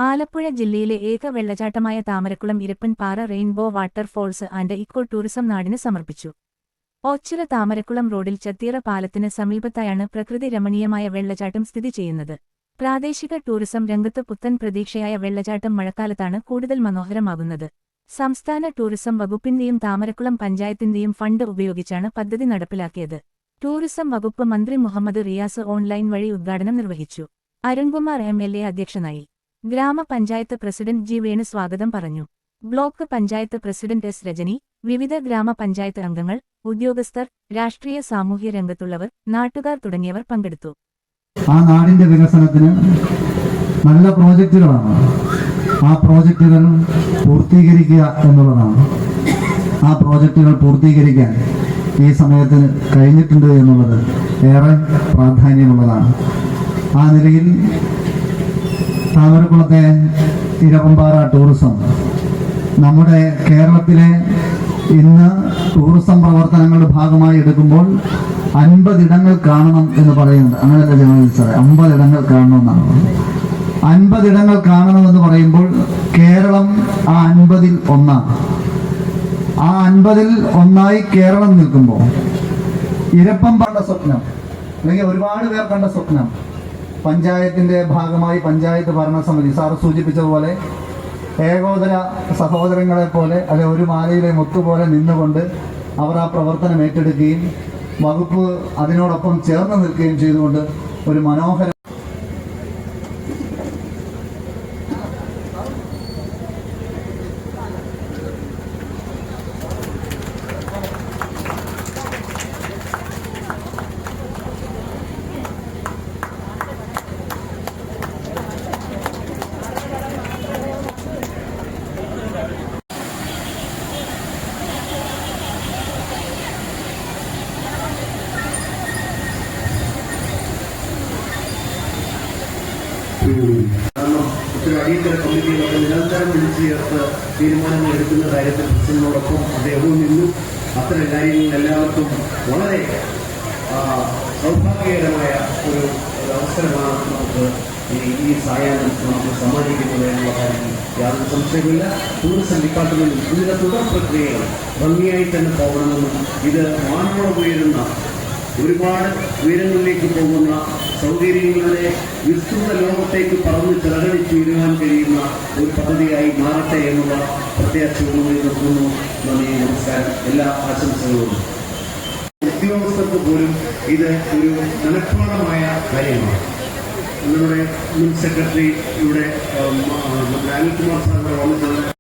ആലപ്പുഴ ജില്ലയിലെ ഏക വെള്ളച്ചാട്ടമായ Thamarakulam Irappanpara rainbow waterfalls and eco tourism നാടിന് സമർപ്പിച്ചു. ഓച്ചിറ താമരക്കുളം റോഡിൽ ചത്തീറ പാലത്തിന് സമീപത്തായാണ് പ്രകൃതി രമണീയമായ വെള്ളച്ചാട്ടം സ്ഥിതി ചെയ്യുന്നത്. പ്രാദേശിക ടൂറിസം രംഗത്ത് പുത്തൻ പ്രതീക്ഷയായ വെള്ളച്ചാട്ടം മഴക്കാലത്താണ് കൂടുതൽ മനോഹരമാകുന്നത്. സംസ്ഥാന ടൂറിസം വകുപ്പിന്റെയും താമരക്കുളം പഞ്ചായത്തിന്റെയും ഫണ്ട് ഉപയോഗിച്ചാണ് പദ്ധതി നടപ്പിലാക്കിയത്. ടൂറിസം വകുപ്പ് മന്ത്രി മുഹമ്മദ് റിയാസ് ഓൺലൈൻ വഴി ഉദ്ഘാടനം നിർവഹിച്ചു. അരുൺകുമാർ MLA അധ്യക്ഷനായി. ഗ്രാമപഞ്ചായത്ത് പ്രസിഡന്റ് G. വേണു സ്വാഗതം പറഞ്ഞു. Block panchayat president S. Rajani, വിവിധ ഗ്രാമപഞ്ചായത്ത് അംഗങ്ങൾ, ഉദ്യോഗസ്ഥർ, രാഷ്ട്രീയ സാമൂഹ്യ രംഗത്തുള്ളവർ, നാട്ടുകാർ തുടങ്ങിയവർ പങ്കെടുത്തു. ആ നാടിന്റെ വികസനത്തിന് നല്ല പ്രോജക്റ്റുകളാണ്. ആ പ്രോജക്റ്റുകൾ പൂർത്തീകരിക്കുക എന്നുള്ളതാണ്. ആ പ്രോജക്റ്റുകൾ പൂർത്തീകരിക്കാൻ ഈ സമയത്തിന് കഴിഞ്ഞിട്ടുണ്ട് എന്നുള്ളത് ഏറെ പ്രാധാന്യമുള്ളതാണ്. ആ നിലയിൽ താമരക്കുളത്തെ ഇരപ്പൻപാറ ടൂറിസം നമ്മുടെ കേരളത്തിലെ ഇന്ന് ടൂറിസം പ്രവർത്തനങ്ങളുടെ ഭാഗമായി എടുക്കുമ്പോൾ 50 ഇടങ്ങൾ കാണണം എന്ന് പറയുന്നുണ്ട്. അങ്ങനെയല്ല ജനറൽ സാറേ, 50 ഇടങ്ങൾ കാണണമെന്നാണ്. 50 ഇടങ്ങൾ കാണണമെന്ന് പറയുമ്പോൾ കേരളം ആ 50-ൽ ഒന്നാണ്. ആ 50-ൽ ഒന്നായി കേരളം നിൽക്കുമ്പോൾ ഇരപ്പൻപാറ സ്വപ്നം, അല്ലെങ്കിൽ ഒരുപാട് പേർ കണ്ട സ്വപ്നം, പഞ്ചായത്തിന്റെ ഭാഗമായി പഞ്ചായത്ത് ഭരണസമിതി സാറ് സൂചിപ്പിച്ചതുപോലെ ഏകോദര സഹോദരങ്ങളെ പോലെ അല്ലെ ഒരു മാലയിലെ മുത്തുപോലെ നിന്നുകൊണ്ട് അവർ ആ പ്രവർത്തനം ഏറ്റെടുക്കുകയും വകുപ്പ് അതിനോടൊപ്പം ചേർന്ന് നിൽക്കുകയും ചെയ്തുകൊണ്ട് ഒരു മനോഹര അടിയന്തര കമ്മിറ്റികളൊക്കെ നിരന്തരം വിളിച്ചു ചേർത്ത് തീരുമാനങ്ങൾ എടുക്കുന്ന കാര്യത്തിൽ പ്രസിഡന്റിനോടൊപ്പം അദ്ദേഹവും നിന്നു. അത്തരം കാര്യങ്ങളിൽ എല്ലാവർക്കും വളരെ സൗഭാഗ്യകരമായ ഒരു അവസരമാണ് നമുക്ക് ഈ സായാഹ്നം നമുക്ക് സമ്മാനിക്കുന്നത് എന്നുള്ള കാര്യത്തിൽ യാതൊരു സംശയമില്ല. ടൂറിസം ഡിപ്പാർട്ട്മെന്റിൽ ഇതിന്റെ തുടർ പ്രക്രിയകൾ ഭംഗിയായി തന്നെ പോകണമെന്നും ഇത് മാനോളം ഉയരുന്ന ഒരുപാട് ഉയരങ്ങളിലേക്ക് പോകുന്ന സൗകര്യങ്ങളുടെ വിസ്തൃത ലോകത്തേക്ക് പറന്ന് ചിറകടിച്ചുയരുവാൻ കഴിയുന്ന ഒരു പദ്ധതിയായി മാറട്ടെ എന്നുള്ള പ്രത്യാശയോടുകൂടി നിർത്തുന്നു. നന്ദി, നമസ്കാരം, എല്ലാ ആശംസകളും. ഉദ്യോഗസ്ഥർക്ക് പോലും ഇത് ഒരു മനഃപ്പാഠമായ കാര്യമാണ്. നമ്മുടെ മുൻ സെക്രട്ടറി ഇവിടെ അനിൽകുമാർ സാറിന്റെ വന്നിട്ടുണ്ട്.